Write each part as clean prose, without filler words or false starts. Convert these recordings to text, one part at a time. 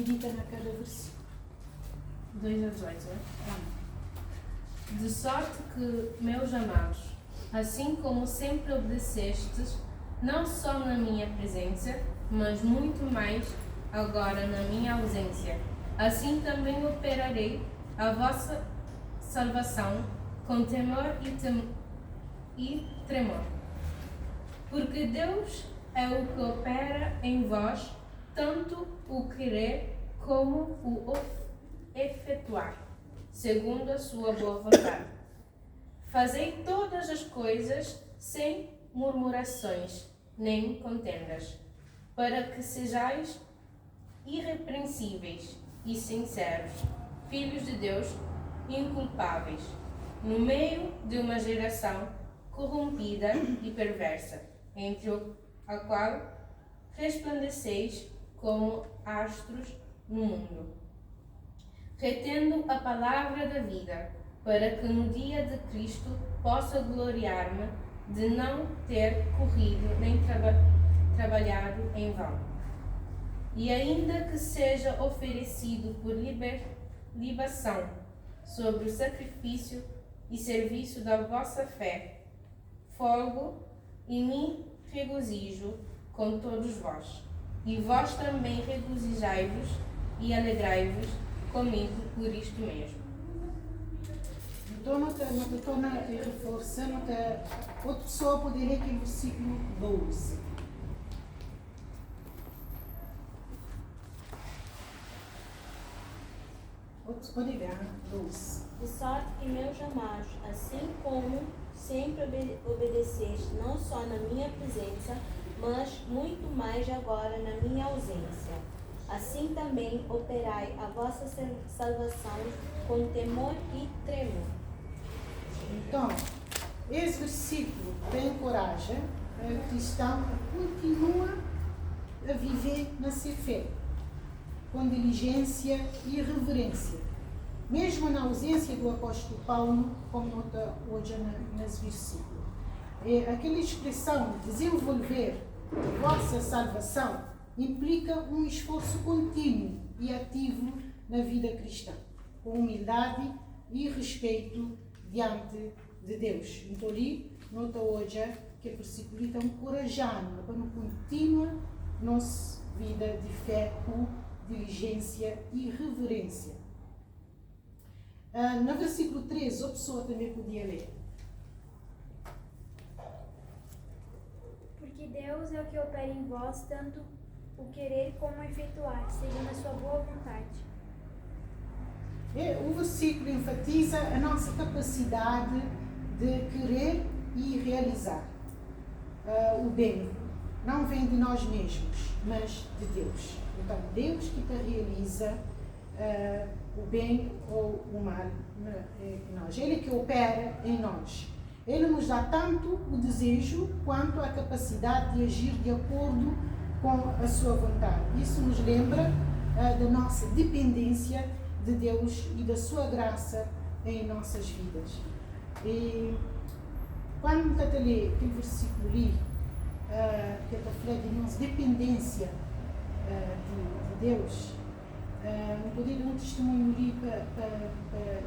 medita na cada versículo. 2 a 18, é? De sorte que, meus amados, assim como sempre obedecestes, não só na minha presença, mas muito mais agora na minha ausência, assim também operarei a vossa salvação com temor e tremor. Porque Deus é o que opera em vós, tanto o querer como o efetuar, segundo a sua boa vontade. Fazei todas as coisas sem murmurações nem contendas, para que sejais irrepreensíveis e sinceros, filhos de Deus, inculpáveis, no meio de uma geração corrompida e perversa, entre a qual resplandeceis como astros no mundo, retendo a palavra da vida, para que no dia de Cristo possa gloriar-me de não ter corrido nem trabalhado em vão. E ainda que seja oferecido por libação sobre o sacrifício e serviço da vossa fé, folgo e me regozijo com todos vós. E vós também regozijai-vos e alegrai-vos comigo por isto mesmo. Então, torna e reforça, outra pessoa pode ler aqui o versículo 12. Outros podem ler, 12. De sorte que, meus amados, assim como sempre obedeceste, não só na minha presença, mas muito mais agora na minha ausência, assim também operai a vossa salvação com temor e tremor. Então, esse versículo tem coragem o cristão continua a viver na sua fé, com diligência e reverência, mesmo na ausência do apóstolo Paulo, como nota hoje nesse versículo. Aquela expressão desenvolver a vossa salvação implica um esforço contínuo e ativo na vida cristã, com humildade e respeito diante de Deus. Então, ali, nota hoje que o versículo está encorajando para uma contínua nossa vida de fé com diligência e reverência. No versículo 13, a pessoa também podia ler. Porque Deus é o que opera em vós tanto o querer como o efetuar, segundo a sua boa vontade. O versículo enfatiza a nossa capacidade de querer e realizar o bem. Não vem de nós mesmos, mas de Deus. Então, Deus que realiza o bem ou o mal em nós. Ele que opera em nós. Ele nos dá tanto o desejo quanto a capacidade de agir de acordo com a sua vontade. Isso nos lembra da nossa dependência de Deus e da sua graça em nossas vidas. E quando está a ler aquele versículo ali, que está falando de nossa dependência de Deus, poder dar um testemunho ali para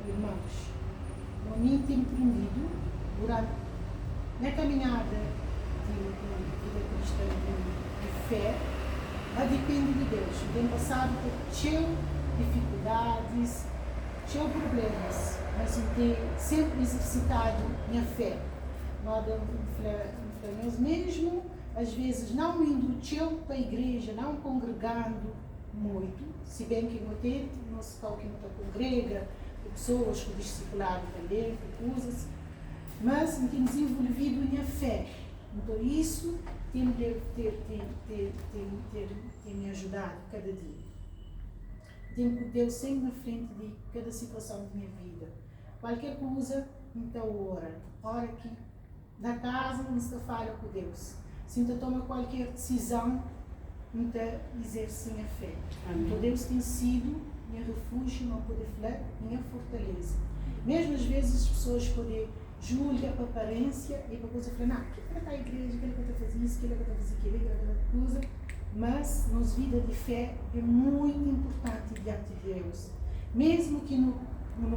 irmãos. A mim tem aprendido durante na caminhada de vida cristã de fé, a depende de Deus. Tem passado por cheio dificuldades, cheio problemas, mas tem sempre exercitado minha fé. Nós mesmo, às vezes, não indo para a igreja, não congregando muito, se bem que no tempo, não se fala que não congrega, pessoas com discipulado também, coisas, mas tem desenvolvido minha fé. Então isso tem me ajudado cada dia. Tenho que Deus sempre na frente de cada situação da minha vida. Qualquer coisa, então ora aqui. Na casa, não se fala com Deus. Se não toma qualquer decisão, não exerce minha fé. Então Deus tem sido minha refúgio, não poder falar, minha fortaleza. Mesmo às vezes as pessoas podem julgar para a aparência e para a coisa falar, não, que está a igreja, que ele está a fazer isso, que ele está a fazer aquilo, que ele está a fazer coisa. mas nossa vida de fé é muito importante diante de Deus. Mesmo que não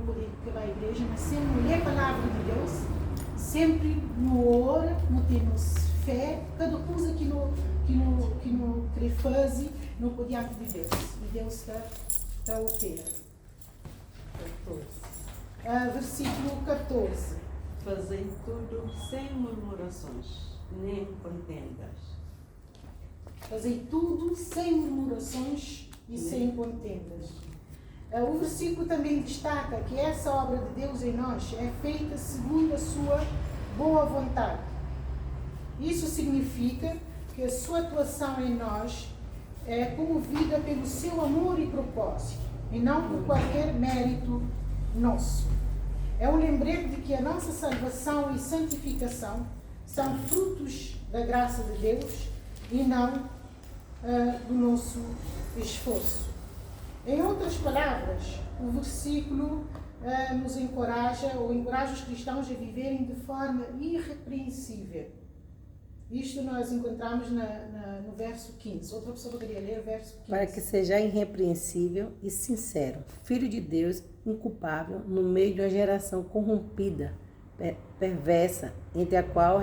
podemos ir à igreja, mas sempre ler a palavra de Deus, sempre no ora, não temos fé, cada coisa que não quer fazer, não pode diante de Deus. E Deus está o ter. Versículo 14. Fazei tudo sem murmurações, nem contendas. Fazei tudo sem murmurações e sem contendas. O versículo também destaca que essa obra de Deus em nós é feita segundo a sua boa vontade. Isso significa que a sua atuação em nós é comovida pelo seu amor e propósito, e não por qualquer mérito nosso. É um lembrete de que a nossa salvação e santificação são frutos da graça de Deus e não do nosso esforço. Em outras palavras, o versículo nos encoraja os cristãos a viverem de forma irrepreensível. Isto nós encontramos no verso 15. Outra pessoa poderia ler o verso 15. Para que seja irrepreensível e sincero, filho de Deus, inculpável, no meio de uma geração corrompida, perversa, entre a qual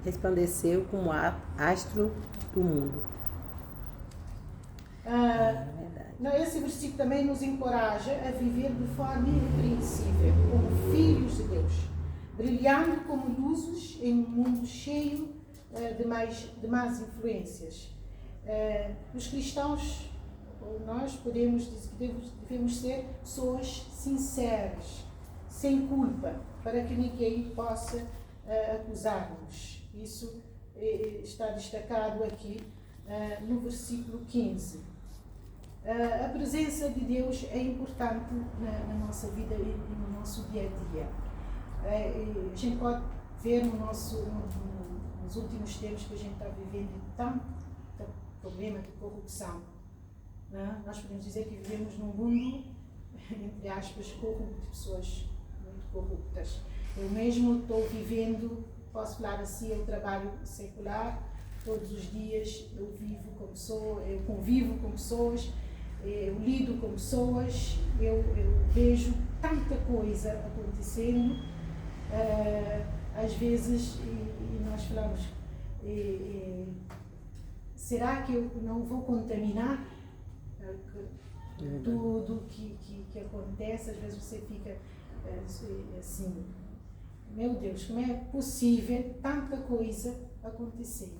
resplandeceu como astro do mundo. Esse versículo também nos encoraja a viver de forma irrepreensível, como filhos de Deus, brilhando como luzes em um mundo cheio de más influências. Os cristãos, ou nós podemos dizer que devemos ser pessoas sinceras, sem culpa, para que ninguém possa acusar-nos. Isso está destacado aqui no versículo 15. A presença de Deus é importante na nossa vida e no nosso dia a dia. A gente pode ver nos últimos tempos que a gente está vivendo tanto problema de corrupção. Nós podemos dizer que vivemos num mundo, entre aspas, corrupto, de pessoas muito corruptas. Eu mesmo estou vivendo, posso falar assim, eu trabalho secular, todos os dias eu vivo com pessoas, eu convivo com pessoas, eu lido com pessoas, eu vejo tanta coisa acontecendo, às vezes, e nós falamos, será que eu não vou contaminar tudo que acontece? Às vezes você fica assim, meu Deus, como é possível tanta coisa acontecer?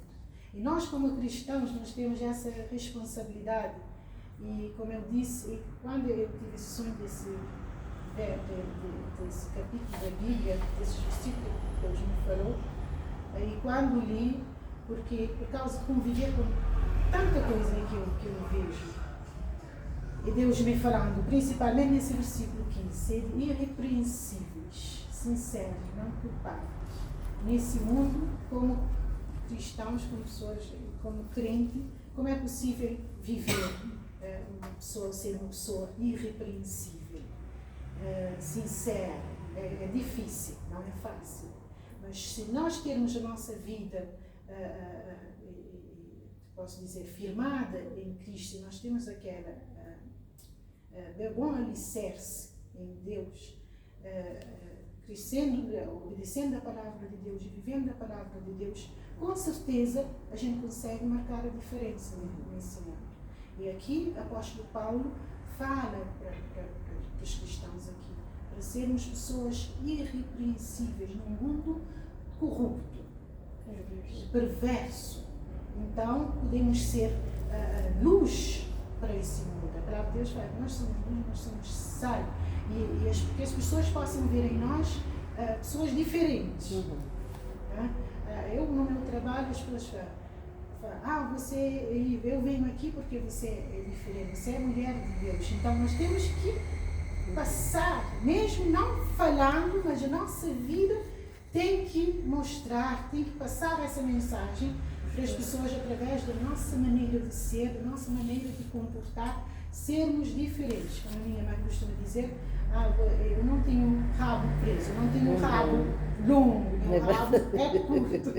E nós, como cristãos, nós temos essa responsabilidade. E como eu disse, quando eu tive esse sonho desse capítulo da Bíblia, desses versículos que Deus me falou, e quando li, porque por causa de conviver com tanta coisa que eu vejo, e Deus me falando, principalmente nesse versículo 15, ser irrepreensíveis, sinceros, não culpados, nesse mundo, como cristãos, como pessoas, como crente, como é possível viver ser uma pessoa irrepreensível, sincera? É difícil, não é fácil. Mas se nós termos a nossa vida, posso dizer, firmada em Cristo, nós temos aquela bom alicerce em Deus, crescendo, obedecendo a palavra de Deus e vivendo a palavra de Deus, com certeza a gente consegue marcar a diferença nesse mundo. E aqui o apóstolo Paulo fala para os cristãos aqui, para sermos pessoas irrepreensíveis num mundo corrupto, perverso. Então podemos ser luz para esse mundo. A palavra de Deus fala, nós somos luz, nós somos sal. E que as pessoas possam ver em nós pessoas diferentes. Eu, no meu trabalho, as pessoas falam, eu venho aqui porque você é diferente, você é mulher de Deus. Então nós temos que passar, mesmo não falando, mas a nossa vida tem que mostrar, tem que passar essa mensagem para as pessoas através da nossa maneira de ser, da nossa maneira de comportar, sermos diferentes. Como a minha mãe costuma dizer, eu não tenho um rabo preso, eu não tenho um rabo longo, meu rabo é curto.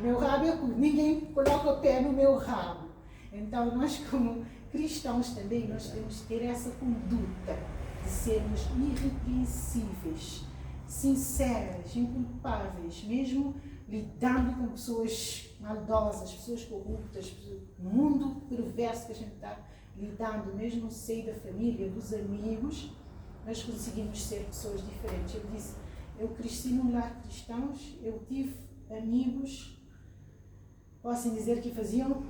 Meu rabo é curto, ninguém coloca o pé no meu rabo. Então nós como cristãos também, nós temos que ter essa conduta de sermos irrepreensíveis, sinceras, inculpáveis, mesmo lidando com pessoas maldosas, pessoas corruptas, no mundo perverso que a gente está lidando, mesmo no seio da família, dos amigos, nós conseguimos ser pessoas diferentes. Eu disse, eu cresci num lar cristãos, eu tive amigos, posso dizer que faziam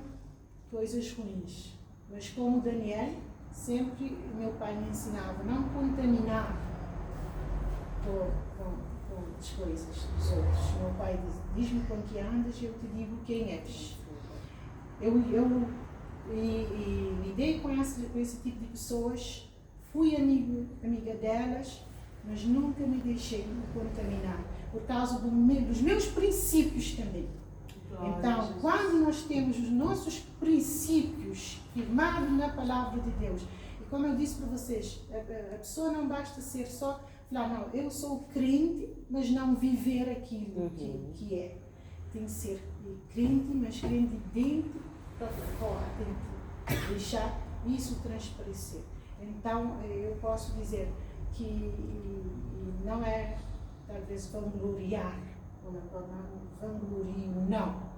coisas ruins, mas como Daniel, sempre meu pai me ensinava, não contaminar com as coisas dos outros. Meu pai diz-me com que andas e eu te digo quem és. Eu lidei com esse tipo de pessoas, fui amiga delas, mas nunca me deixei contaminar, por causa dos meus princípios também. Então, quando nós temos os nossos princípios firmados na palavra de Deus, e como eu disse para vocês, a pessoa não basta ser só falar, não, eu sou crente, mas não viver aquilo que é. Tem que ser crente, mas crente dentro para fora, tem que deixar isso transparecer. Então, eu posso dizer que não é, talvez, vangloriar, vanglorio, não.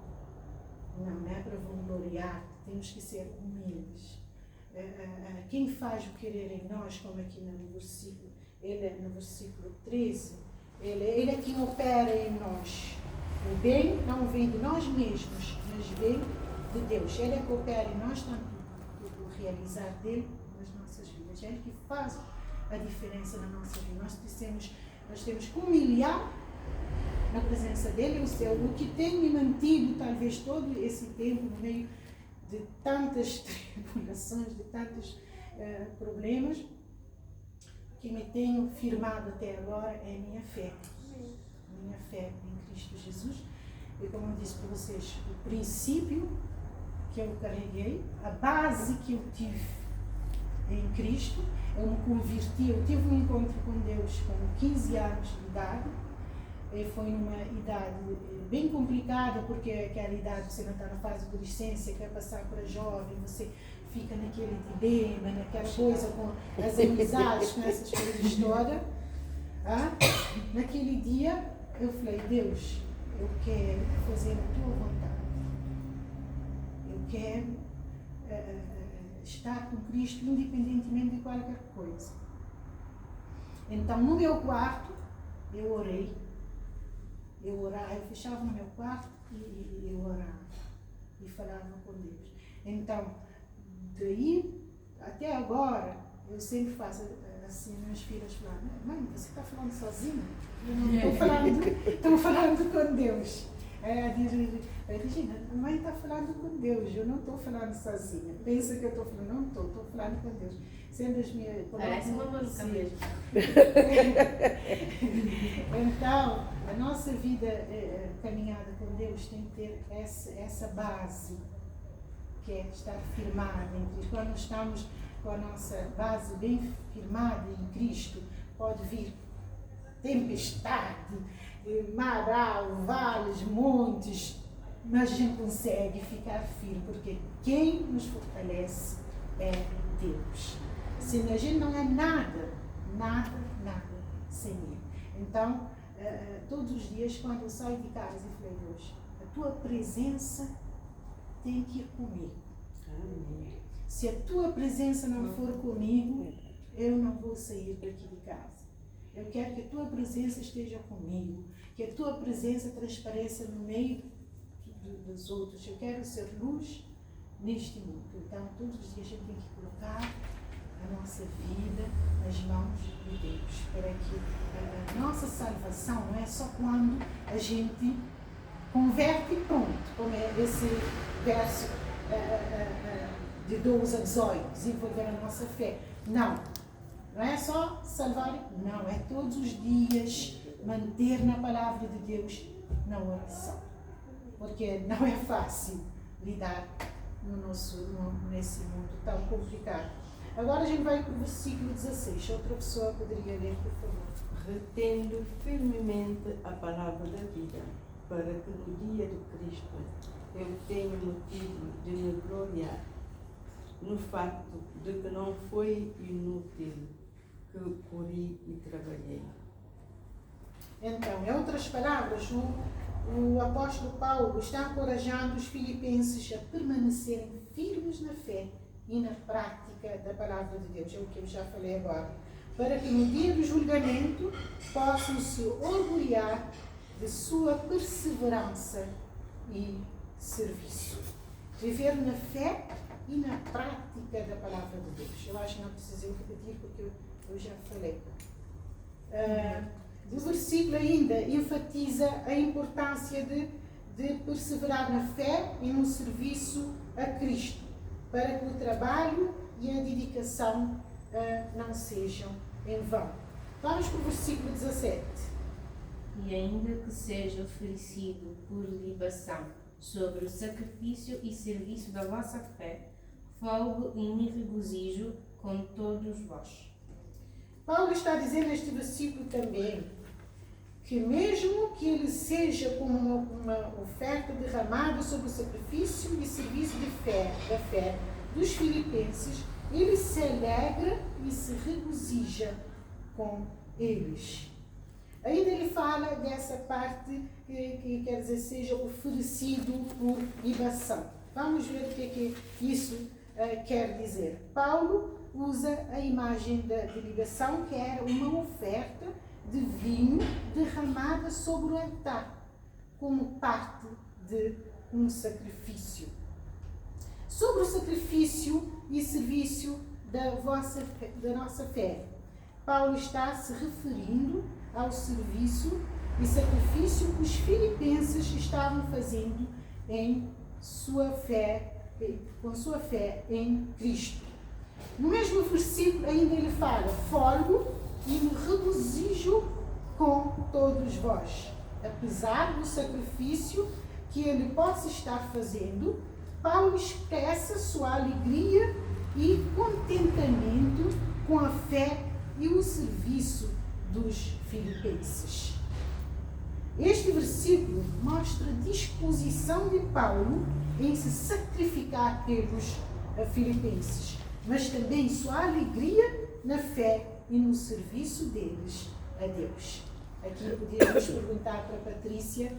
Não é para vangloriar, temos que ser humildes. Quem faz o querer em nós, como aqui no versículo, ele é no versículo 13, ele é quem opera em nós. O bem não vem de nós mesmos, mas vem de Deus. Ele é que opera em nós, tanto o realizar dele nas nossas vidas. É ele que faz a diferença na nossa vida. Nós temos que humilhar na presença dele, o que tem me mantido talvez todo esse tempo no meio de tantas tribulações, de tantos problemas, que me tenho firmado até agora é a minha fé. Minha fé em Cristo Jesus. E como eu disse para vocês, o princípio que eu carreguei, a base que eu tive em Cristo, eu me converti, eu tive um encontro com Deus com 15 anos de idade. E foi numa idade bem complicada, porque aquela idade você não está na fase de adolescência, quer passar para jovem, você fica naquele dilema, naquela coisa com as amizades, com essas coisas todas. Naquele dia eu falei, Deus, eu quero fazer a tua vontade. Eu quero estar com Cristo independentemente de qualquer coisa. Então no meu quarto eu orei. Eu orava, eu fechava no meu quarto e eu orava e falava com Deus. Então, daí até agora, eu sempre faço assim, meus filhos falam, mãe, você está falando sozinha? Eu não estou falando com Deus. Regina, a mãe está falando com Deus, eu não estou falando sozinha. Pensa que eu estou falando, não estou falando com Deus. Sendo as minhas... Parece uma maluca mesmo. Então, a nossa vida caminhada com Deus tem que ter essa base, que é estar firmada em Cristo. Quando nós estamos com a nossa base bem firmada em Cristo, pode vir tempestade, maral, vales, montes, mas a gente consegue ficar firme, porque quem nos fortalece é Deus. Se a gente não é nada sem Ele. Então, todos os dias, quando eu saio de casa, eu falei, Deus, a tua presença tem que ir comigo. Amém. Se a tua presença não for comigo, eu não vou sair daqui de casa. Eu quero que a tua presença esteja comigo, que a tua presença transpareça no meio dos outros. Eu quero ser luz neste mundo. Então, todos os dias a gente tem que colocar a nossa vida nas mãos de Deus, para que a nossa salvação não é só quando a gente converte e pronto, como é esse verso de 12 a 18, desenvolver a nossa fé. Não é só salvar, não, é todos os dias manter na palavra de Deus na oração, porque não é fácil lidar nesse mundo tão complicado. Agora a gente vai para o versículo 16. Outra pessoa poderia ler, por favor. Retendo firmemente a palavra da vida, para que no dia de Cristo eu tenha motivo de me gloriar no facto de que não foi inútil que corri e trabalhei. Então, em outras palavras, o apóstolo Paulo está encorajando os filipenses a permanecerem firmes na fé e na prática da palavra de Deus. É o que eu já falei agora. Para que no dia do julgamento possam se orgulhar de sua perseverança e serviço. Viver na fé e na prática da palavra de Deus. Eu acho que não precisei repetir porque eu já falei. O versículo ainda enfatiza a importância de perseverar na fé e no serviço a Cristo, para que o trabalho e a dedicação não sejam em vão. Vamos para o versículo 17. E ainda que seja oferecido por libação sobre o sacrifício e serviço da vossa fé, folgo e me regozijo com todos vós. Paulo está dizendo neste versículo também que mesmo que ele seja como uma oferta derramada sobre o sacrifício e serviço da fé dos filipenses, ele se alegra e se regozija com eles. Ainda ele fala dessa parte que quer dizer seja oferecido por libação. Vamos ver o que isso quer dizer. Paulo usa a imagem de libação, que era uma oferta de vinho derramada sobre o altar, como parte de um sacrifício. Sobre o sacrifício e serviço da nossa fé, Paulo está se referindo ao serviço e sacrifício que os filipenses estavam fazendo em sua fé, com sua fé em Cristo. No mesmo versículo ainda ele fala: folgo e me regozijo com todos vós. Apesar do sacrifício que ele possa estar fazendo, Paulo expressa sua alegria e contentamento com a fé e o serviço dos filipenses. Este versículo mostra a disposição de Paulo em se sacrificar pelos filipenses, mas também sua alegria na fé e no serviço deles a Deus. Aqui podíamos perguntar para a Patrícia,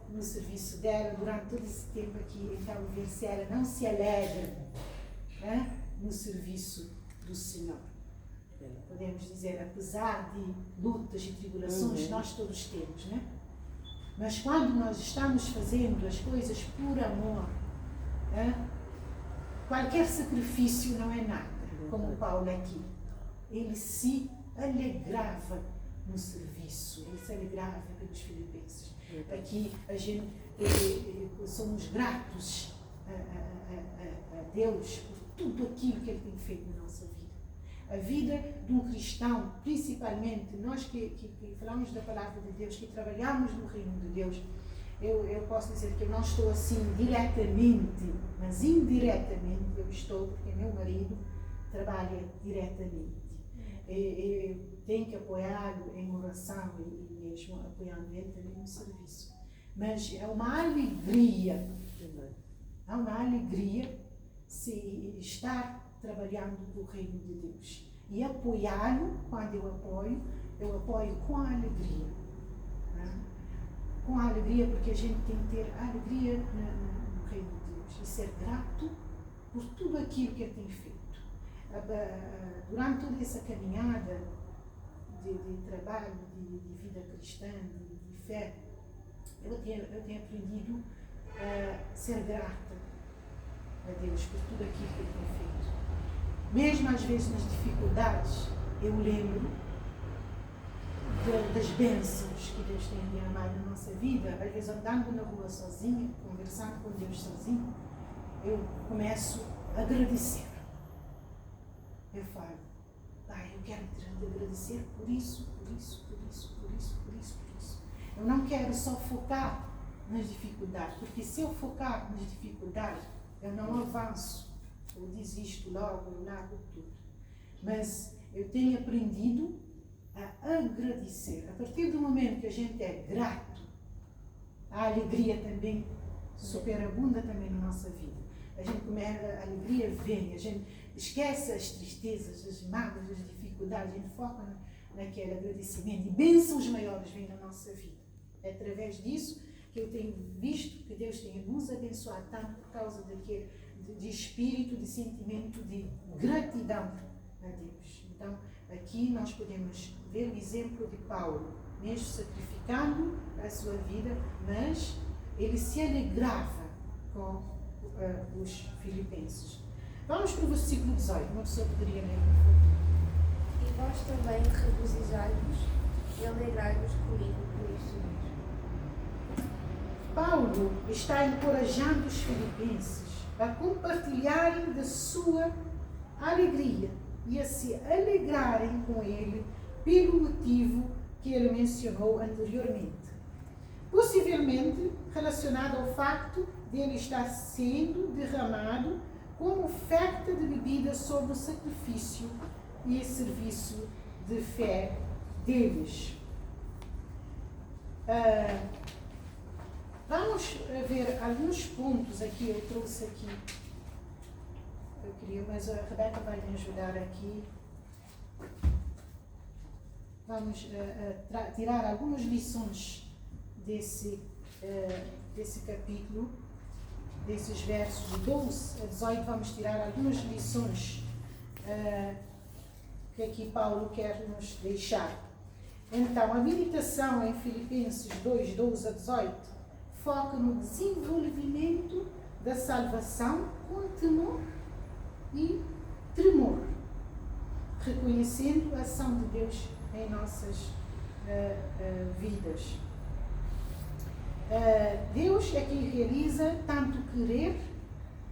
no serviço dela, durante todo esse tempo aqui, então ver se ela não se alegra no serviço do Senhor. Podemos dizer, apesar de lutas e tribulações, nós todos temos, né? Mas quando nós estamos fazendo as coisas por amor, qualquer sacrifício não é nada, como Paulo aqui. Ele se alegrava no serviço, ele se alegrava pelos filipenses. Aqui a gente somos gratos a Deus por tudo aquilo que Ele tem feito na nossa vida. A vida de um cristão, principalmente nós que falamos da palavra de Deus, que trabalhamos no reino de Deus, eu posso dizer que eu não estou assim diretamente, mas indiretamente eu estou, porque meu marido trabalha diretamente. Eu tenho que apoiá-lo em oração e mesmo apoiando ele também no serviço. Mas é uma alegria se estar trabalhando no reino de Deus. E apoiá-lo, quando eu apoio com alegria. Com alegria, porque a gente tem que ter alegria no reino de Deus e ser grato por tudo aquilo que ele tem feito. Durante toda essa caminhada de trabalho, de vida cristã, de fé, eu tenho aprendido a ser grata a Deus por tudo aquilo que Ele tem feito. Mesmo às vezes nas dificuldades, eu lembro das bênçãos que Deus tem derramado na nossa vida. Às vezes andando na rua sozinha, conversando com Deus sozinho, eu começo a agradecer. Eu falo, Pai, eu quero te agradecer por isso. Eu não quero só focar nas dificuldades, porque se eu focar nas dificuldades, Eu não avanço, eu desisto logo, eu largo tudo. Mas eu tenho aprendido a agradecer. A partir do momento que a gente é grato, a alegria também superabunda também na nossa vida. A gente começa, a alegria vem, a gente esquece as tristezas, as mágoas, as dificuldades, a gente foca naquele agradecimento e bênçãos maiores vêm na nossa vida. É através disso que eu tenho visto que Deus tem nos abençoado tanto por causa de espírito, de sentimento de gratidão a Deus. Então, aqui nós podemos ver o exemplo de Paulo, mesmo sacrificando a sua vida, mas ele se alegrava com os filipenses. Vamos para o versículo 18, uma pessoa poderia ler, por favor. E vós também regozijai-vos e alegrai-vos comigo por isso mesmo. Paulo está encorajando os filipenses a compartilharem da sua alegria e a se alegrarem com ele pelo motivo que ele mencionou anteriormente. Possivelmente relacionado ao facto de ele estar sendo derramado como oferta de bebida sobre o sacrifício e serviço de fé deles. Vamos ver alguns pontos aqui, eu trouxe aqui. Eu queria, mas a Rebeca vai me ajudar aqui. Vamos tirar algumas lições desse capítulo, desses versos de 12 a 18, vamos tirar algumas lições que aqui Paulo quer nos deixar. Então, a meditação em Filipenses 2, 12 a 18, foca no desenvolvimento da salvação com temor e tremor, reconhecendo a ação de Deus em nossas vidas. Deus é quem realiza tanto querer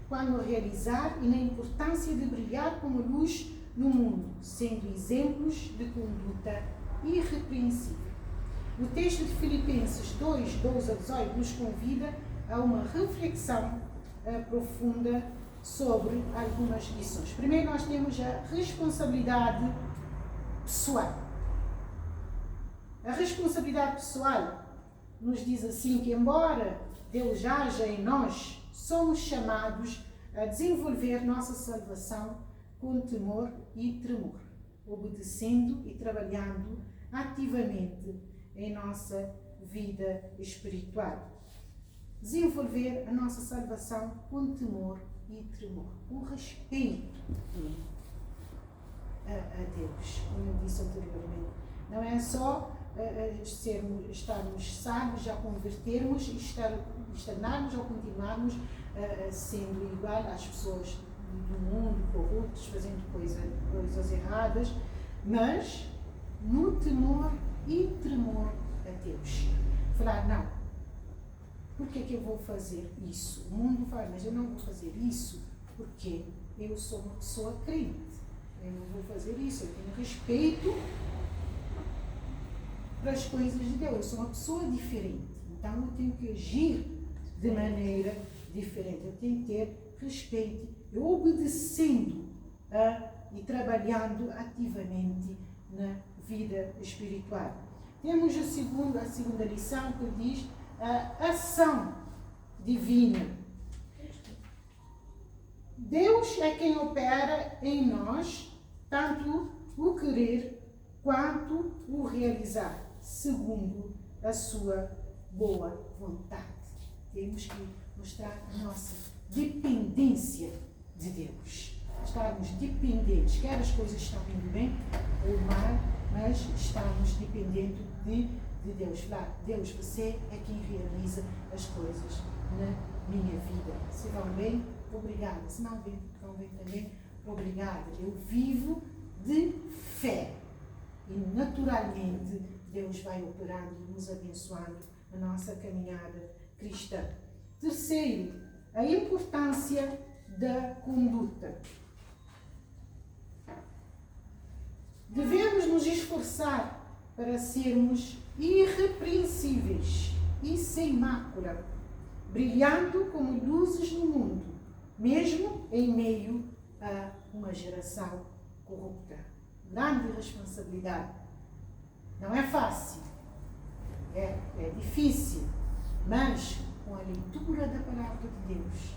quanto realizar e na importância de brilhar como luz no mundo, sendo exemplos de conduta irrepreensível. O texto de Filipenses 2, 12 a 18 nos convida a uma reflexão profunda sobre algumas lições. Primeiro, nós temos a responsabilidade pessoal. A responsabilidade pessoal nos diz assim que, embora Deus haja em nós, somos chamados a desenvolver nossa salvação com temor e tremor, obedecendo e trabalhando ativamente em nossa vida espiritual. Desenvolver a nossa salvação com temor e tremor, com respeito a Deus, como eu disse anteriormente. Não é só estarmos sábios, já convertermos e estagnarmos ou continuarmos sendo igual às pessoas do mundo, corruptos, fazendo coisas erradas, mas no temor e tremor a Deus. Falar, não, por que eu vou fazer isso? O mundo fala, mas eu não vou fazer isso porque eu sou uma pessoa crente. Eu não vou fazer isso, eu tenho respeito para as coisas de Deus. Eu sou uma pessoa diferente, então eu tenho que agir de maneira diferente. Eu tenho que ter respeito, eu obedecendo e trabalhando ativamente na vida espiritual. Temos a segunda lição que diz a ação divina. Deus é quem opera em nós tanto o querer quanto o realizar, segundo a sua boa vontade. Temos que mostrar a nossa dependência de Deus. Estarmos dependentes, quer as coisas estão indo bem ou mal, mas estamos dependendo de Deus. Falar, Deus, você é quem realiza as coisas na minha vida. Se vão bem, obrigada. Se não vão bem também, obrigada. Eu vivo de fé. E naturalmente Deus vai operando e nos abençoando na nossa caminhada cristã. Terceiro, a importância da conduta. Devemos nos esforçar para sermos irrepreensíveis e sem mácula, brilhando como luzes no mundo, mesmo em meio a uma geração corrupta. Grande responsabilidade. Não é fácil, é difícil, mas com a leitura da palavra de Deus,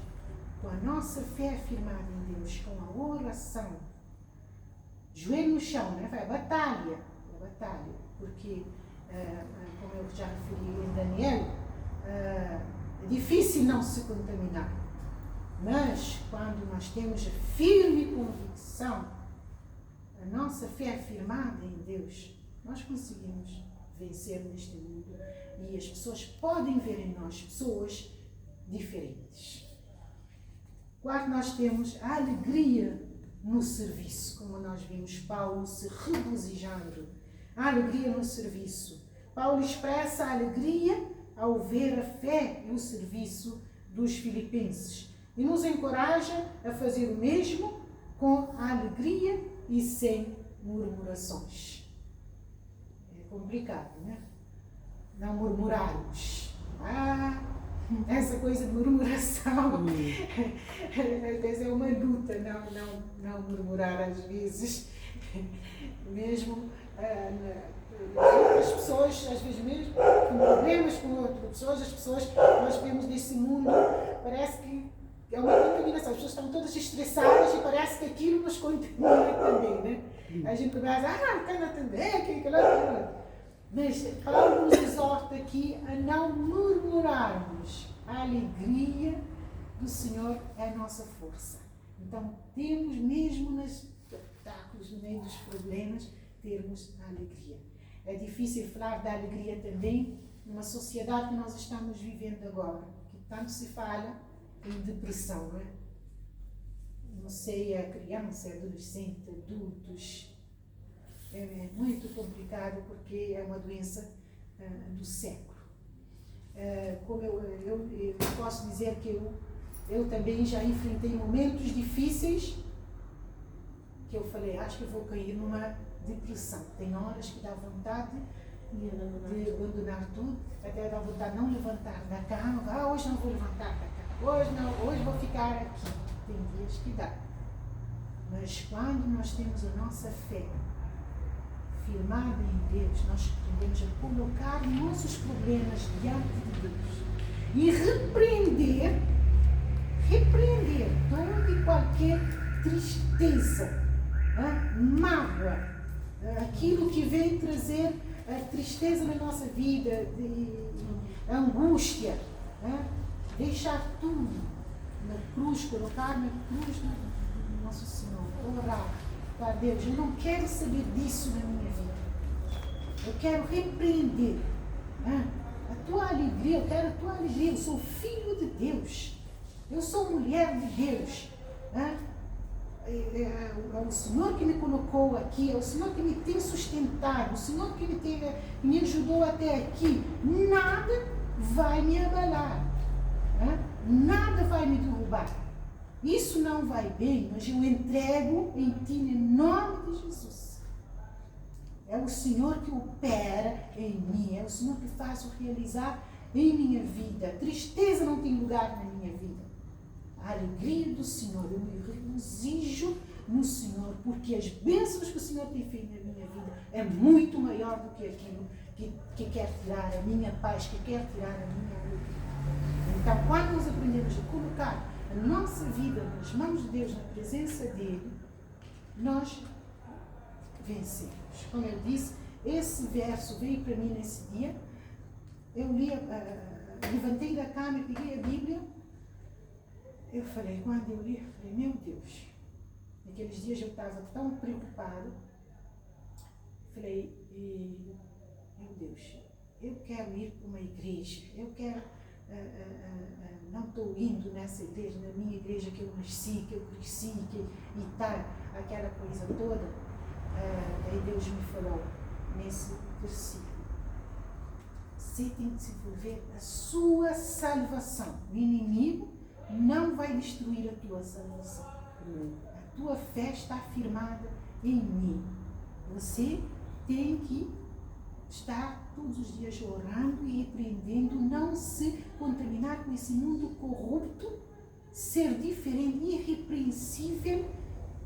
com a nossa fé afirmada em Deus, com a oração, joelho no chão, né? É batalha, porque, como eu já referi em Daniel, é difícil não se contaminar, mas quando nós temos a firme convicção, a nossa fé afirmada em Deus, nós conseguimos vencer neste mundo e as pessoas podem ver em nós pessoas diferentes. Quarto, nós temos a alegria no serviço, como nós vimos Paulo se regozijando. A alegria no serviço. Paulo expressa a alegria ao ver a fé e o serviço dos filipenses e nos encoraja a fazer o mesmo com a alegria e sem murmurações. É complicado, né? Não murmurarmos. Essa coisa de murmuração, às vezes é uma luta, não murmurar às vezes, mesmo as pessoas, às vezes mesmo, com problemas com outras pessoas, as pessoas, nós vemos nesse mundo, parece que é uma contaminação, as pessoas estão todas estressadas e parece que aquilo nos contamina também, né? A gente começa, cana também, aquilo lá. Mas Paulo nos exorta aqui a não murmurarmos. A alegria do Senhor é a nossa força. Então, temos mesmo nos obstáculos, no meio dos problemas, termos a alegria. É difícil falar da alegria também numa sociedade que nós estamos vivendo agora, que tanto se fala em depressão, não é? Não sei, a criança, adolescente, adultos. É muito complicado porque é uma doença do século. Como eu posso dizer que eu também já enfrentei momentos difíceis que eu falei, acho que eu vou cair numa depressão. Tem horas que dá vontade de abandonar tudo, até dá vontade de não levantar da cama, hoje não vou levantar da cama, hoje vou ficar aqui. Tem dias que dá. Mas quando nós temos a nossa fé firmada em Deus, nós aprendemos a colocar nossos problemas diante de Deus e repreender toda e qualquer tristeza, mágoa, aquilo que vem trazer a tristeza na nossa vida, a angústia, deixar tudo na cruz, colocar na cruz do nosso Senhor, orar. Deus, eu não quero saber disso na minha vida. Eu quero repreender a tua alegria, eu quero a tua alegria. Eu sou filho de Deus. Eu sou mulher de Deus. É o Senhor que me colocou aqui, é o Senhor que me tem sustentado, o Senhor que me ajudou até aqui. Nada vai me abalar. Nada vai me derrubar. Isso não vai bem, mas eu entrego em ti em nome de Jesus. É o Senhor que opera em mim, é o Senhor que faz o realizar em minha vida. A tristeza não tem lugar na minha vida. A alegria do Senhor, eu me regozijo no Senhor, porque as bênçãos que o Senhor tem feito na minha vida é muito maior do que aquilo que quer tirar a minha paz, que quer tirar a minha alegria. Então, quando nós aprendemos a colocar a nossa vida nas mãos de Deus, na presença dEle, nós vencemos. Como eu disse, esse verso veio para mim nesse dia. Eu li, levantei da cama e peguei a Bíblia. Eu falei, quando eu li, eu falei, meu Deus. Naqueles dias eu estava tão preocupada. Falei, meu Deus, eu quero ir para uma igreja, eu quero... não estou indo nessa igreja, na minha igreja que eu nasci, que eu cresci, e tal, aquela coisa toda. Aí Deus me falou nesse versículo: você tem que se envolver a sua salvação. O inimigo não vai destruir a tua salvação. A tua fé está firmada em mim. Você tem que estar todos os dias orando e repreendendo, não se contaminar com esse mundo corrupto ser diferente, irrepreensível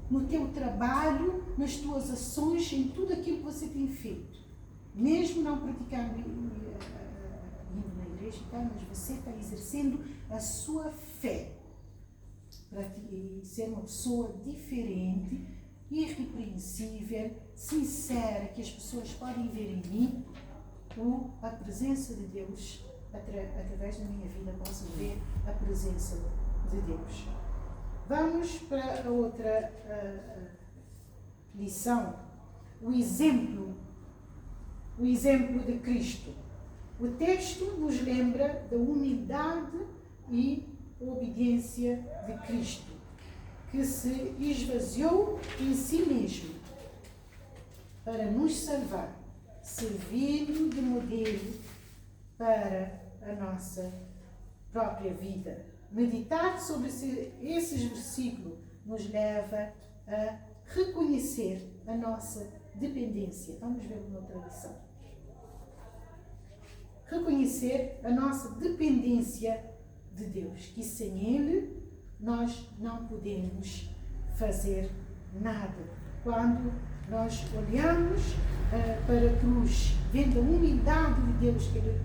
no teu trabalho, nas tuas ações, em tudo aquilo que você tem feito. Mesmo não praticando indo na igreja, mas você está exercendo a sua fé para ser uma pessoa diferente, irrepreensível, sincera, que as pessoas podem ver em mim a presença de Deus, através da minha vida, posso ver a presença de Deus. Vamos para a outra lição, o exemplo de Cristo. O texto nos lembra da humildade e obediência de Cristo, que se esvaziou em si mesmo para nos salvar, servindo de modelo para a nossa própria vida. Meditar sobre esses versículos nos leva a reconhecer a nossa dependência. Vamos ver uma outra lição. Reconhecer a nossa dependência de Deus, que sem Ele nós não podemos fazer nada. Quando nós olhamos para a cruz, vendo a humildade de Deus, que Ele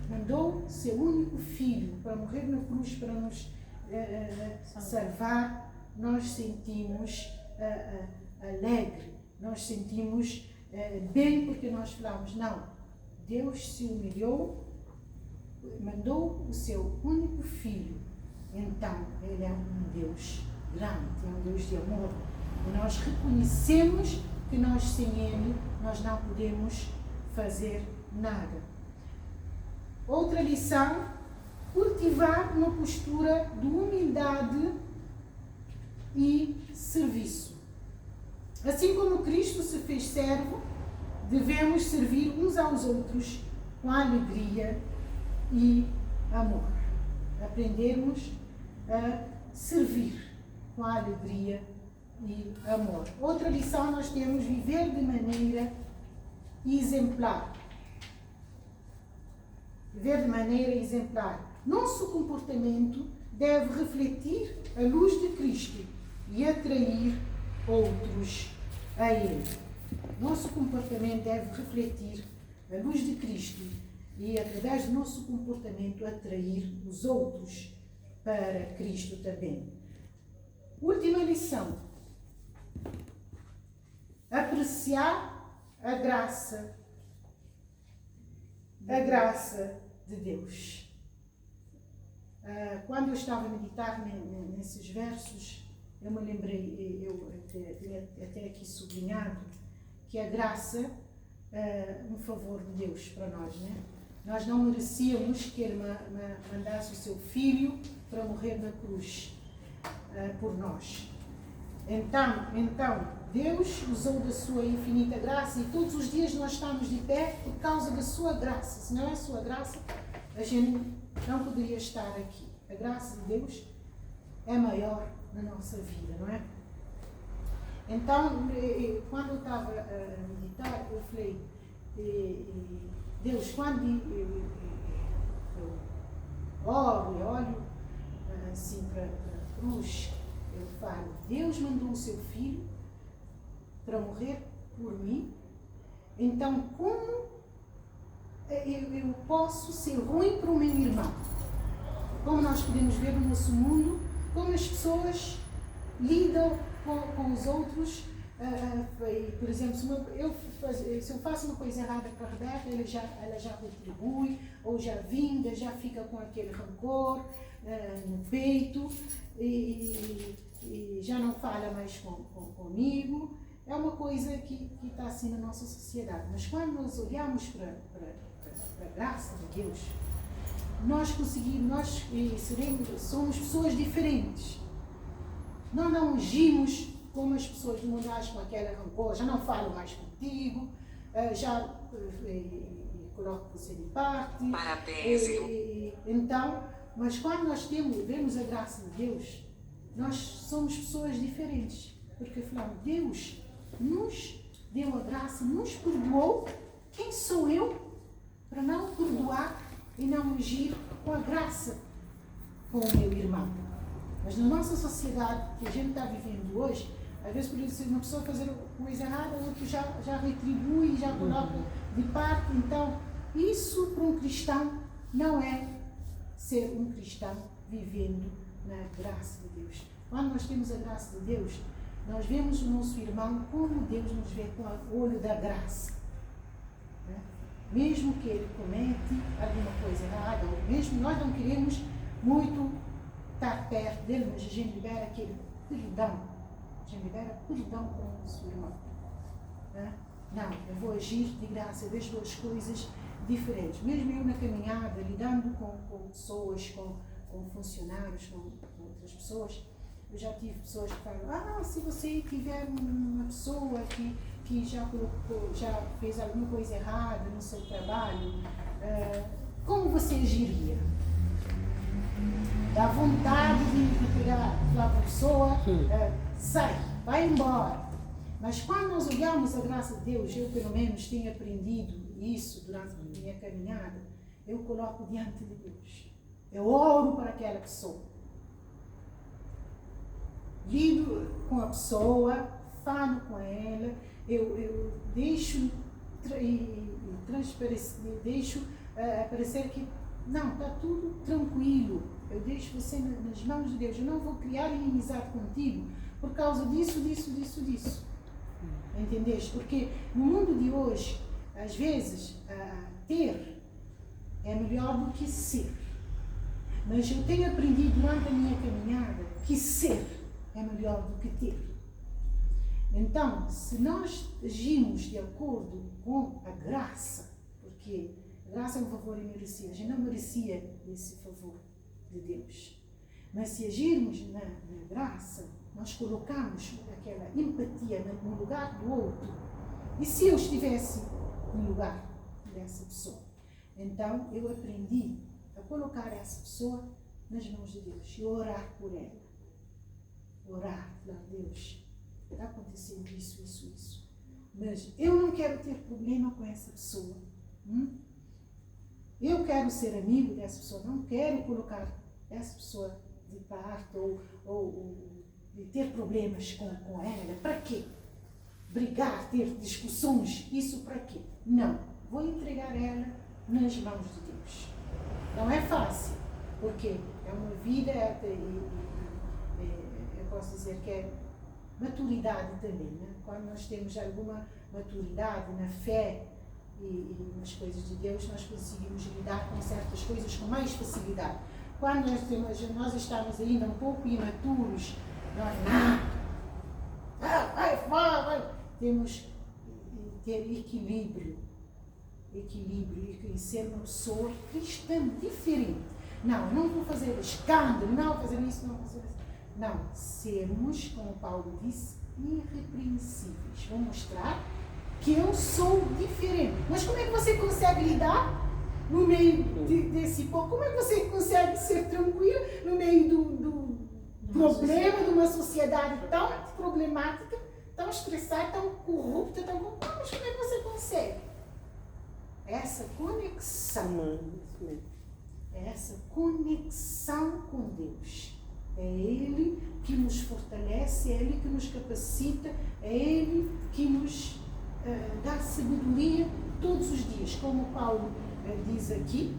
mandou seu único filho para morrer na cruz para nos salvar, nós sentimos alegre, nós sentimos bem, porque nós falamos, não, Deus se humilhou, mandou o seu único filho, então Ele é um Deus grande, é um Deus de amor, e nós reconhecemos que nós sem Ele nós não podemos fazer nada. Outra lição, cultivar uma postura de humildade e serviço. Assim como Cristo se fez servo, devemos servir uns aos outros com alegria e amor. Aprendermos a servir com alegria e amor. Outra lição, nós temos viver de maneira exemplar. Viver de maneira exemplar. Nosso comportamento deve refletir a luz de Cristo e atrair outros a Ele. Nosso comportamento deve refletir a luz de Cristo e, através do nosso comportamento, atrair os outros para Cristo também. Última lição. Apreciar a graça de Deus. Quando eu estava a meditar nesses versos, eu me lembrei, eu até aqui sublinhado, que a graça é um favor de Deus para nós, né? Nós não merecíamos que Ele mandasse o seu Filho para morrer na cruz por nós. Então, Deus usou da sua infinita graça, e todos os dias nós estamos de pé por causa da sua graça. Se não é a sua graça, a gente não poderia estar aqui. A graça de Deus é maior na nossa vida, não é? Então, quando eu estava a meditar, eu falei, Deus, quando eu oro e olho assim para a cruz, eu falo, Deus mandou o seu Filho para morrer por mim, então como eu posso ser ruim para o meu irmão? Como nós podemos ver no nosso mundo, como as pessoas lidam com os outros. Por exemplo, se eu faço uma coisa errada para a Rebeca, ela já retribui, ou já vinga, já fica com aquele rancor no peito, e já não fala mais comigo. É uma coisa que está assim na nossa sociedade. Mas quando nós olhamos para a graça de Deus, nós conseguimos, somos pessoas diferentes. Nós não agimos como as pessoas do mundo agem, com aquela rancor, já não falo mais contigo, já coloco você de parte. Parabéns. Então, mas quando nós vemos a graça de Deus, nós somos pessoas diferentes. Porque falamos, Deus nos deu a graça, nos perdoou. Quem sou eu para não perdoar e não agir com a graça com o meu irmão? Mas na nossa sociedade que a gente está vivendo hoje, às vezes por isso uma pessoa fazer coisa errada, o outro já retribui, já coloca de parte. Então, isso para um cristão não é ser um cristão vivendo na graça de Deus. Quando nós temos a graça de Deus, nós vemos o nosso irmão como Deus nos vê com o olho da graça. Mesmo que ele comete alguma coisa errada, ou mesmo nós não queremos muito estar perto dele, mas a gente libera aquele perdão. A gente libera perdão com o nosso irmão. Não, eu vou agir de graça, eu vejo as coisas diferentes. Mesmo eu na caminhada, lidando com pessoas, com funcionários, com outras pessoas, eu já tive pessoas que falam, se você tiver uma pessoa que já fez alguma coisa errada no seu trabalho, como você agiria? Dá vontade de pegar a pessoa, sai, vai embora. Mas quando nós olhamos a graça de Deus, eu pelo menos tenho aprendido isso durante a minha caminhada, eu coloco diante de Deus. Eu oro para aquela pessoa. Lido com a pessoa, falo com ela, eu deixo aparecer que não, está tudo tranquilo. Eu deixo você nas mãos de Deus. Eu não vou criar inimizade contigo por causa disso. Entendeste? Porque no mundo de hoje, às vezes, ter é melhor do que ser. Mas eu tenho aprendido durante a minha caminhada que ser é melhor do que ter. Então, se nós agimos de acordo com a graça, porque a graça é um favor imerecido, a gente não merecia esse favor de Deus. Mas se agirmos na graça, nós colocamos aquela empatia no lugar do outro. E se eu estivesse no lugar dessa pessoa? Então, eu aprendi a colocar essa pessoa nas mãos de Deus e orar por ela. Orar, falar, Deus, está acontecendo isso. Mas eu não quero ter problema com essa pessoa. Eu quero ser amigo dessa pessoa, não quero colocar essa pessoa de parte ou de ter problemas com ela. Para quê? Brigar, ter discussões, isso para quê? Não, vou entregar ela nas mãos de Deus. Não é fácil, porque é uma vida, eu posso dizer que é maturidade também, né? Quando nós temos alguma maturidade na fé e nas coisas de Deus, nós conseguimos lidar com certas coisas com mais facilidade. Quando nós estamos ainda um pouco imaturos, nós temos que ter equilíbrio e ser uma pessoa cristã diferente. Não vou fazer escândalo, não vou fazer isso, não vou fazer isso. Não, sermos, como Paulo disse, irrepreensíveis. Vou mostrar que eu sou diferente. Mas como é que você consegue lidar no meio desse povo? Como é que você consegue ser tranquilo no meio do problema de uma sociedade tão problemática, tão estressada, tão corrupta, mas como é que você consegue? Essa conexão com Deus. É Ele que nos fortalece, é Ele que nos capacita, é Ele que nos dá sabedoria todos os dias, como Paulo diz aqui,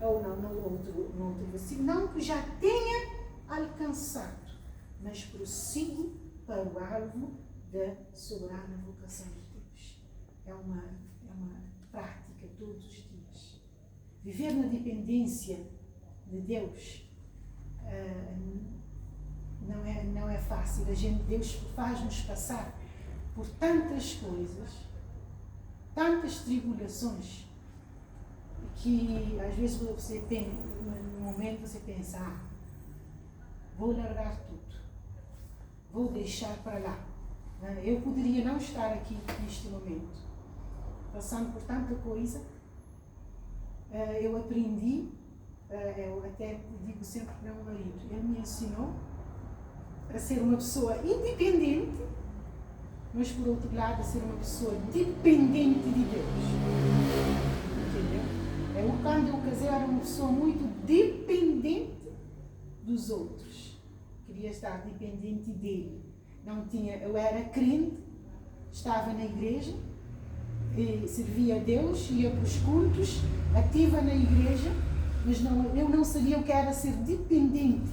ou no outro versículo, não que já tenha alcançado, mas prossigo para o alvo da soberana vocação de Deus. É uma prática todos os dias. Viver na dependência de Deus não é fácil. Deus faz-nos passar por tantas coisas, tantas tribulações, que às vezes você tem, no momento você pensa, vou largar tudo, vou deixar para lá. Eu poderia não estar aqui neste momento, passando por tanta coisa. Eu aprendi, eu até digo sempre para o meu marido, ele me ensinou a ser uma pessoa independente, mas por outro lado a ser uma pessoa dependente de Deus. Entendeu? Quando eu casei, eu era uma pessoa muito dependente dos outros. queria estar dependente dele. Não tinha, eu era crente, estava na igreja, servia a Deus, ia para os cultos, ativa na igreja, mas eu não sabia o que era ser dependente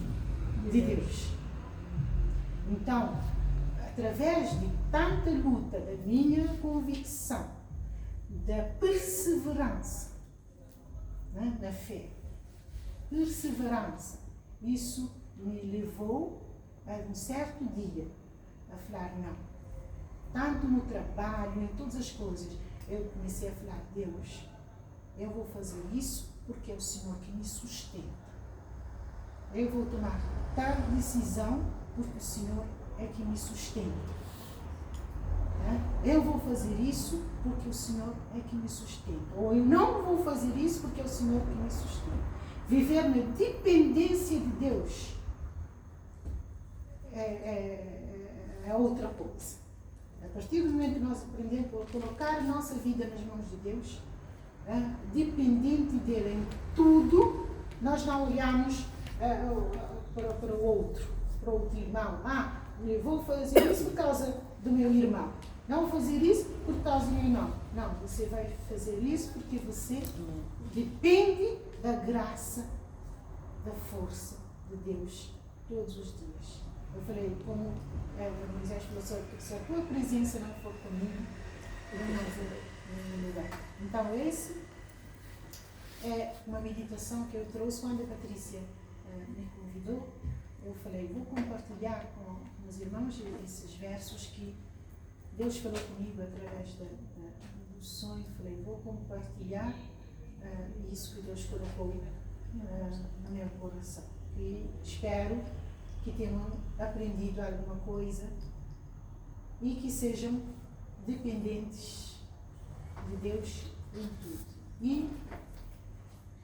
de Deus. Então, através de tanta luta, da minha convicção, da perseverança, né, na fé, perseverança, isso me levou a um certo dia a falar não. Tanto no trabalho, em todas as coisas, eu comecei a falar, Deus, eu vou fazer isso porque é o Senhor que me sustenta. Eu vou tomar tal decisão porque o Senhor é que me sustenta. Eu vou fazer isso porque o Senhor é que me sustenta. Ou eu não vou fazer isso porque é o Senhor que me sustenta. Viver na dependência de Deus é outra coisa. A partir do momento que nós aprendemos a colocar a nossa vida nas mãos de Deus, dependente dele em tudo, nós não olhamos para o outro irmão. Eu vou fazer isso por causa do meu irmão. Não vou fazer isso por causa do meu irmão. Não, você vai fazer isso porque você depende da graça, da força de Deus todos os dias. Eu falei, como Moisés falou, se a tua presença não for comigo, eu não vou em nenhum lugar. Então, esse é uma meditação que eu trouxe quando a Patrícia me convidou. Eu falei, vou compartilhar com os irmãos esses versos que Deus falou comigo através do sonho. Falei, vou compartilhar isso que Deus colocou no meu coração. E espero que tenham aprendido alguma coisa e que sejam dependentes de Deus em tudo. E,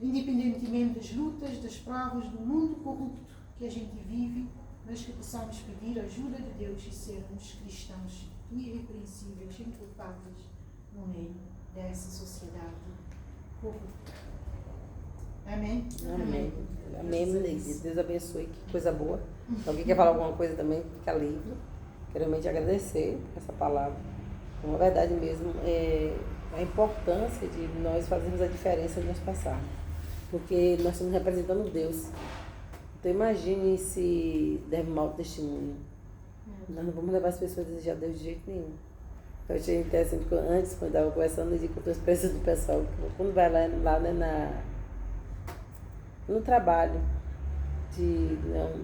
independentemente das lutas, das provas do mundo corrupto que a gente vive, mas que possamos pedir a ajuda de Deus e sermos cristãos irrepreensíveis, inculpáveis no meio dessa sociedade corrupta. Amém? Amém. Amém, Neide. Deus abençoe. Que coisa boa. Alguém quer falar alguma coisa também? Fica livre. Quero realmente agradecer essa palavra. Na verdade mesmo, a importância de nós fazermos a diferença de nós passarmos. Porque nós estamos representando Deus. Então imagine se der mau testemunho. Nós não vamos levar as pessoas a desejar Deus de jeito nenhum. Eu achei interessante, antes, quando eu estava conversando, eu digo com as pessoas do pessoal, quando vai lá né, no trabalho,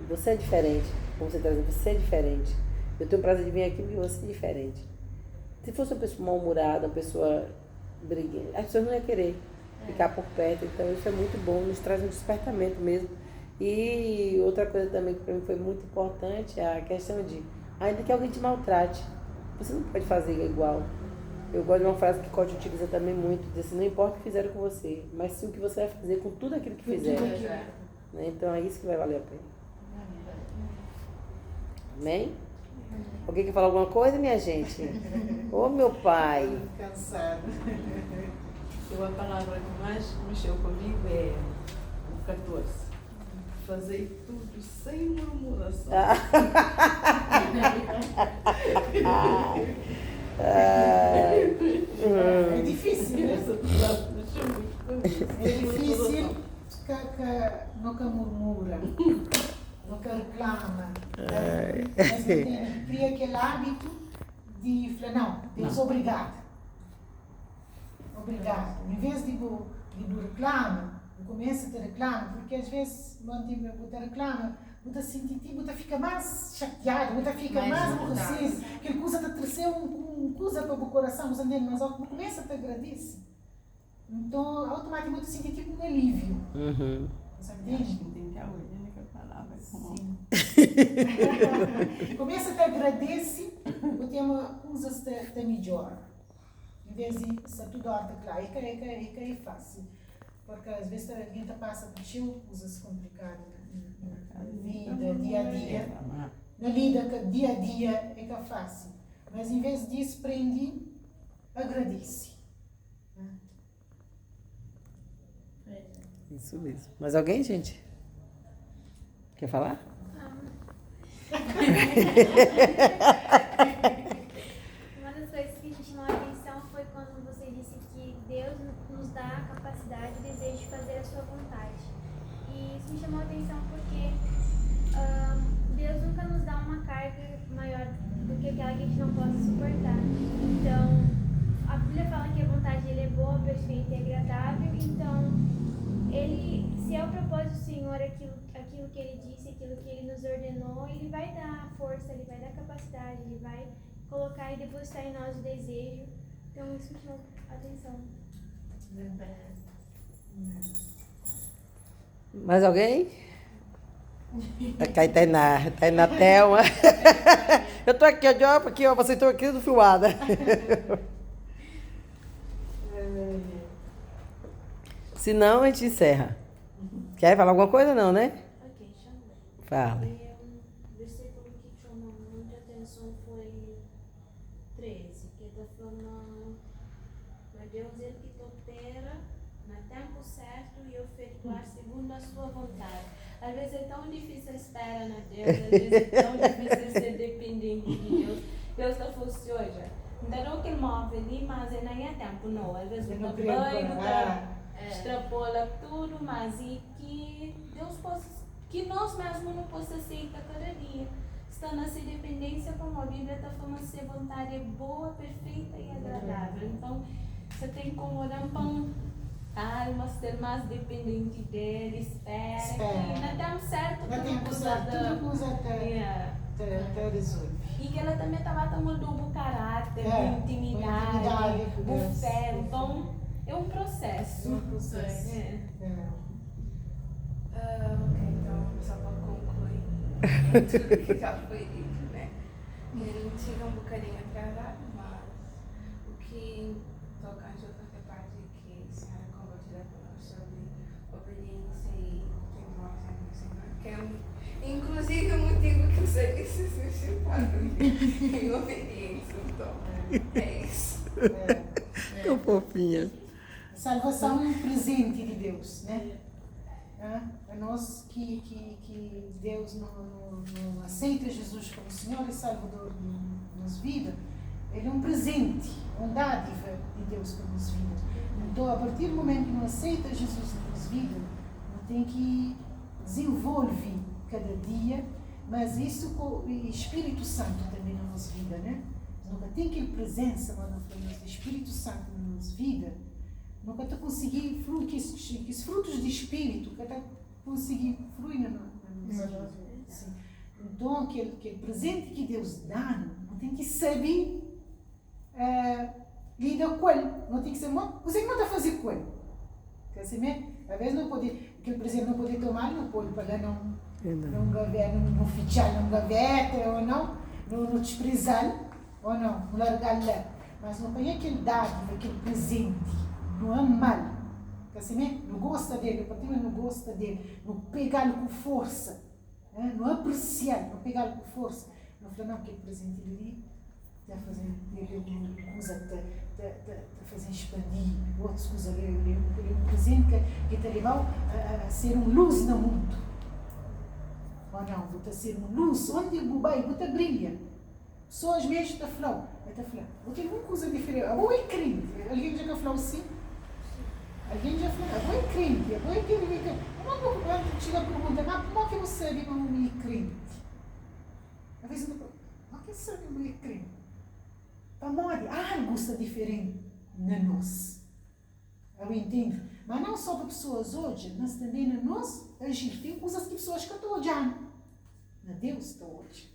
você é diferente, como você está dizendo, você é diferente. Eu tenho o prazer de vir aqui porque você é diferente. Se fosse uma pessoa mal-humorada, uma pessoa briguenta, as pessoas não iam querer ficar por perto. Então isso é muito bom, nos traz um despertamento mesmo. E outra coisa também que para mim foi muito importante é a questão de, ainda que alguém te maltrate, você não pode fazer igual. Eu gosto de uma frase que Cote utiliza também muito, diz assim, não importa o que fizeram com você, mas sim o que você vai fazer com tudo aquilo que fizeram. Né? Então é isso que vai valer a pena. Amém? Alguém quer falar alguma coisa, minha gente? Ô meu pai! Cansado. A palavra que mais mexeu comigo é o 14. Fazer tudo sem murmuração. É difícil, né? É difícil que nunca murmura, nunca reclama. Mas cria aquele hábito de falar, não, Deus, obrigado. Obrigado. Em vez de reclama, começa a te reclama, porque às vezes, quando você reclama, você sentir, você fica mais chateado, você fica mais aborrecido, aquele coisa te trazer uma coisa para o coração, mas começa a te agradecer. Então, automaticamente você sente tipo um alívio. Uhum. Você entende? Tem que ouvir a palavra. Começa a te agradecer, o tema usa-se melhor. Em vez de se tudo ordem claro, é fácil. Porque às vezes a gente passa por coisas complicadas na vida, dia a dia. Na vida, dia a dia, é que é fácil. Mas em vez disso, prende, agradece. Isso mesmo. Mais alguém, gente? Quer falar? Uma das coisas que me chamou a atenção foi quando você disse que Deus nos dá a capacidade e o desejo de fazer a sua vontade. E isso me chamou a atenção porque Deus nunca nos dá uma carga maior do que aquela que a gente não possa suportar. Então, a Bíblia fala que a vontade dele é boa, perfeita e agradável. Então, se é o propósito do Senhor, aquilo que ele disse, aquilo que ele nos ordenou, ele vai dar força, ele vai dar capacidade, ele vai colocar e depositar em nós o desejo. Então, isso me chamou a atenção. Mais alguém? A Tainá Thelma. Eu tô aqui, ó, vocês estão aqui do filmada. Se não, a gente encerra. Quer falar alguma coisa? Não, né? Ok, Xandra. Fale. O versículo que chamou muita atenção foi 13, que está falando, mas Deus ele que te opera no tempo certo e efetuar segundo a sua vontade. Às vezes é tão difícil a espera na Deus, às vezes é tão difícil ser dependente de Deus. Deus está funciona. Então, que move ali, mas não é tempo, não. Às vezes está banho, extrapola tudo, mas e que Deus possa, que nós mesmos não possamos aceitar cada dia. Está nessa dependência, como a Bíblia está falando, ser vontade boa, perfeita e agradável. Então, você tem como orar para calma, ser mais dependente dele, espera. Que não dá certo, tudo usa até resolve. E que ela também estava tomando o caráter, intimidade, o fé. Então, é um processo. Ok, então, só para concluir tudo que já foi dito, né? Ele chega um bocadinho atrasado, mas o que toca a outra parte que a senhora compartilhou conosco sobre obediência e teimosa no Senhor, que é inclusive o motivo que você disse suscitado em obediência. Então, é isso. Tão fofinha. Salvação é um presente de Deus, né? A nós que Deus não aceita Jesus como Senhor e Salvador de nossa vida, Ele é um presente, uma dádiva de Deus para a nossa vida. Então, a partir do momento que não aceita Jesus na nossa vida, não tem que desenvolver cada dia, mas isso com o Espírito Santo também na nossa vida, né? Nunca tem aquela presença lá do Espírito Santo na nossa vida. Nunca está conseguindo fluir, que esses frutos de Espírito, que está conseguindo fluir na nossa vida. Assim. Então, aquele presente que Deus dá, não tem que saber lidar com ele. Não tem que ser, você não está a fazer com ele. Quer dizer, às vezes não pode, aquele presente não pode tomar, não pode pagar, não fichar num gaveta, ou não desprezar, ou não largar lá. Mas não põe aquele dádiva, aquele presente. Não é mal, não gosta dele, a partir não gosta dele, não pegá-lo com força, não apreciar, não pegá-lo com força, não falar, não, que presente ali está fazendo, ele usa, está fazendo expandir, outros usam, ele é um presente que está levando a ser uma luz no mundo, ou não, está ser uma luz, onde o bubai, está brilha, só as mesmas está falando, porque nunca usa diferente, a boa é crente, alguém já falou assim? Alguém já falou, a boa é crente, a boa é crente. Quando chega a pergunta, mas como é que você sabe que uma mulher é crente? Às vezes eu falo, como é que você sabe que uma mulher é crente? Para morrer, algo está diferente na nós. Eu entendo. Mas não só para pessoas hoje, mas também na nós agir. Tem coisas que pessoas que estão olhando. Na Deus está hoje.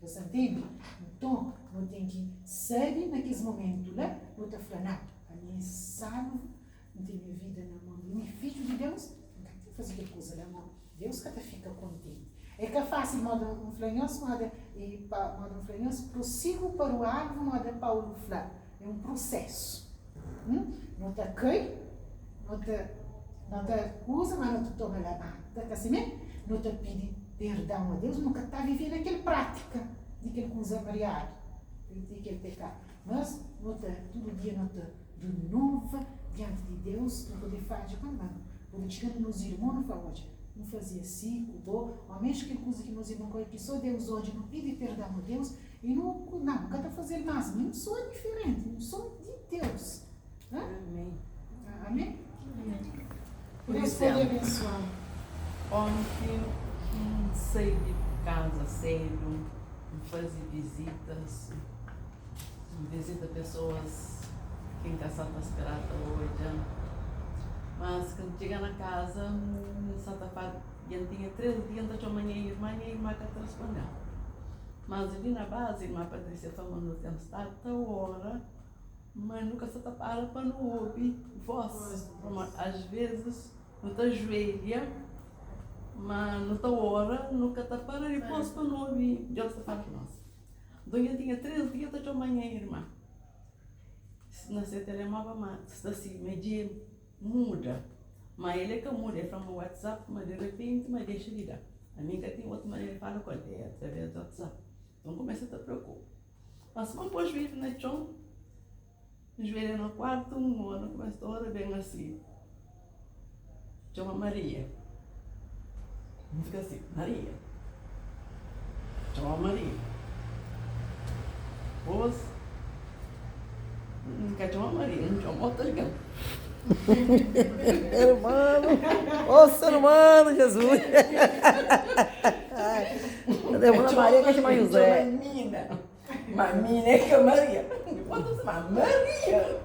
Você entende? Então, não tem que saber naqueles momentos lá, não está falando, não, a minha é salvo. Não tem minha vida na mão de mim, filho de Deus, não tem que fazer aquela coisa na mão. Deus que até fica contente. É que é fácil, modo um flanhoso, modo um flanhoso, prossigo para o árvore, modo Paulo Flá. É um processo. Não te cai, não te usa, mas não te toma lá nada. Assim mesmo? Não te pede perdão a Deus, nunca está vivendo aquela prática de aquele coisa variada, de aquele pecado. Mas não te, todo dia não te renova diante de Deus, não pode fazer, quando pode chegar nos irmãos, não fala hoje, não fazia assim, ao menos que coisa que nós não conhecemos, que só Deus hoje não pede perdão a Deus, e não quer fazer nada, não sou diferente, não sou de Deus. Amém. Amém? Por Deus pode exemplo, abençoar. ontem saí de casa cedo, fazer visitas, visita pessoas que em casa está esperando hoje. Mas quando chega na casa, Santa Fátima, tinha 3 dias de manhã e a irmã que respondeu. Mas ali na base, a irmã Patrícia falou no tempo, está hora, mas nunca se para não ouvir voz. Às vezes, não está joelha, mas não está hora, nunca está para e voz para não ouvir. Deus está falando para nós. Então, eu tinha 3 dias de manhã, irmã. Se não se telemava mais, está assim, meio muda. Mas ele é que muda, é para o WhatsApp, mas de repente, mas deixa de dar. A minha que tem outra maneira de falar com ele, é através do WhatsApp. Então começa a te preocupar. Mas não pode vir no chão, joelha no quarto, ano, começa a hora bem assim. Chama Maria. Não fica assim, Maria. Chama Maria. Pois, não quer chamar Maria, não chama outra ligão. Ser humano, ô ser humano, Jesus. Demônio Maria quer chamar José. Mamina é que é Maria. Quando você fala Maria,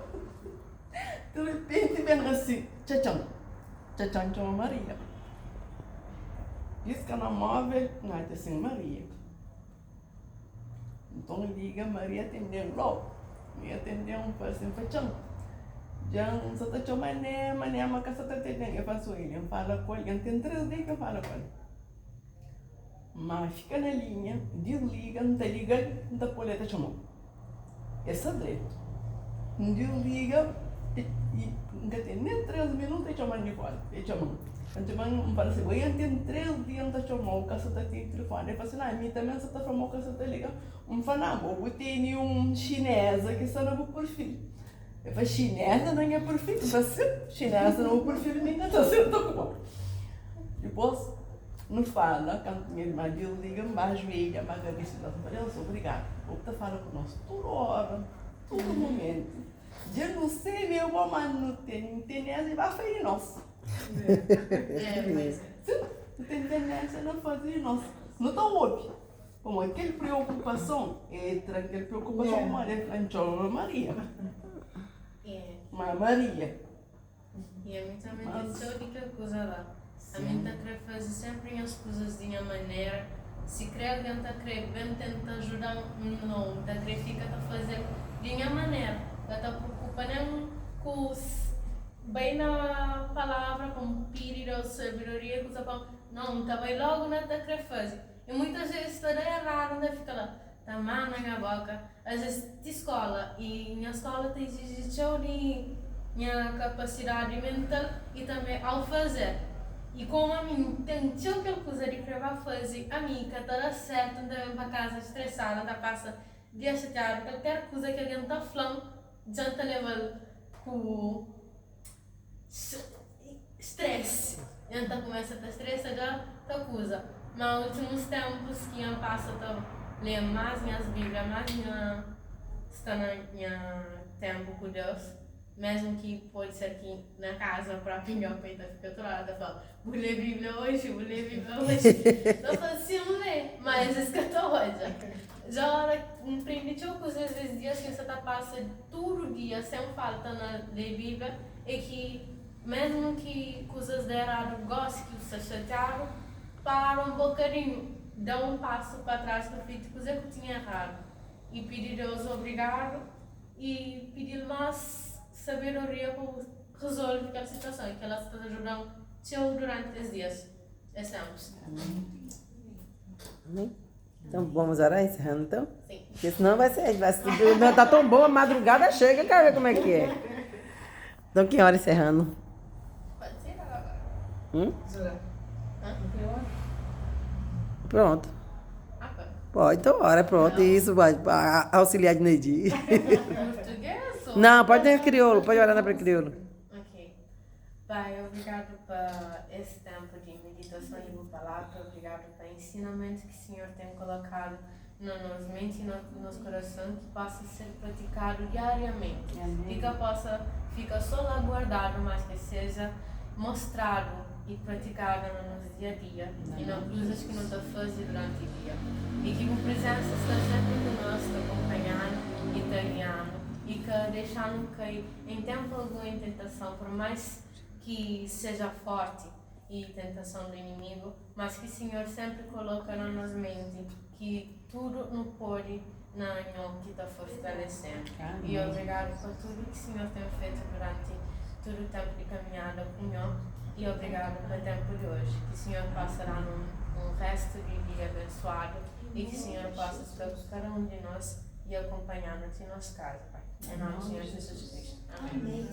de repente vem assim, tchau, chama Maria. Diz que no móvel, não é assim, Maria. Então liga, Maria atendeu logo. Maria atendeu assim, tchau. Já só está chamando a casa está atendendo. Eu faço ele, eu falo com ele, tem 3 dias que eu falo com ele. Mas fica na linha, desliga, não está ligando, não está poleta chamando. Essa é direito. Desliga, e não tem nem 3 minutos e chamando de fora. E chamando. Então, fala assim, eu tenho 3 dias não está chamando, o casa está tem telefone. Eu falo assim, não, a minha também só está falando, o casa está ligando. Falo, não, eu tenho chinesa que só não vou por filho. Eu falei, chinesa não é perfil, você chinesa não é perfil, nem está sendo bom. Depois, não fala, quando minha irmã desliga, mas joelha, mas a vista, eu falei, eu sou obrigada. O que fala conosco toda hora, todo momento. Eu não sei, meu irmão, mas não tem internet, vai fazer nossa. Não tem internet, não fazer nossa. Não está óbvio. Como aquela preocupação, aquela preocupação, Maria. Mas Maria. E a mim também tem só aquela coisa lá. A mim está querendo fazer sempre as coisas de uma maneira. Se quer alguém está querendo bem, tenta ajudar, não. Está querendo ficar a fazer de uma maneira. Está preocupando com bem na palavra, com pedido, sabedoria, coisa para. Não, está bem logo não está querendo fazer. E muitas vezes está errado, não fica lá. Tá mal na minha boca. Às vezes de escola, e minha escola tem exigição de minha capacidade mental e também ao fazer. E como a mim tem aquela coisa de querer fazer, a mim que está certo, não também para casa estressada, está passa dia chateado, qualquer coisa que alguém está falando, já está levando com estresse. Então começa a estar estressada, já está coisa. Mas nos últimos tempos que eu passo, ler mais minhas Bíblias, mais está na minha tempo com Deus, mesmo que pode ser que na casa para a minha peita fica toda hora, fala, vou ler Bíblia hoje, Não falo assim, ler, mas escuta hoje. Já aprendi coisas esses dias que você passa todo dia sem falta na ler Bíblia, e que mesmo que coisas de errado, goste que você chateado, para um bocadinho, dá um passo para trás para frente, coisa que eu tinha errado. E pedir a Deus obrigado e pedir mais sabedoria para resolver aquela situação e que ela está ajudando durante esses dias. Estamos. Amém? Então vamos orar encerrando então? Sim. Porque senão vai ser. Não tá tão bom, a madrugada chega, quero ver como é que é. Então quem ora encerrando? Pode ser agora. Pronto. Pode. Pode, então ora, pronto. Não. Isso vai auxiliar de Neidi. Português? Ou... Não, pode ter crioulo, pode orar para crioulo. Ok. Pai, obrigado por esse tempo de meditação. meditação e boa palavra. Obrigado pelo ensinamento que o Senhor tem colocado na nossa mente e no nosso coração, que possa ser praticado diariamente. E que possa ficar só lá guardado, mas que seja mostrado e praticado no nosso dia a dia e nas coisas que nós fazemos durante o dia. E que a presença está sempre conosco, acompanhando e guiando, e que deixando cair em tempo algum em tentação, por mais que seja forte e tentação do inimigo, mas que o Senhor sempre coloca na nossa mente que tudo não pode não que está fortalecendo. E obrigado por tudo que o Senhor tem feito durante todo o tempo de caminhada com nós, e obrigado pelo tempo de hoje. Que o Senhor passará um resto de dia abençoado e que o Senhor possa estar com cada um de nós e acompanhar-nos em nossa casa, Pai. Em nome do Senhor Jesus Cristo. Amém.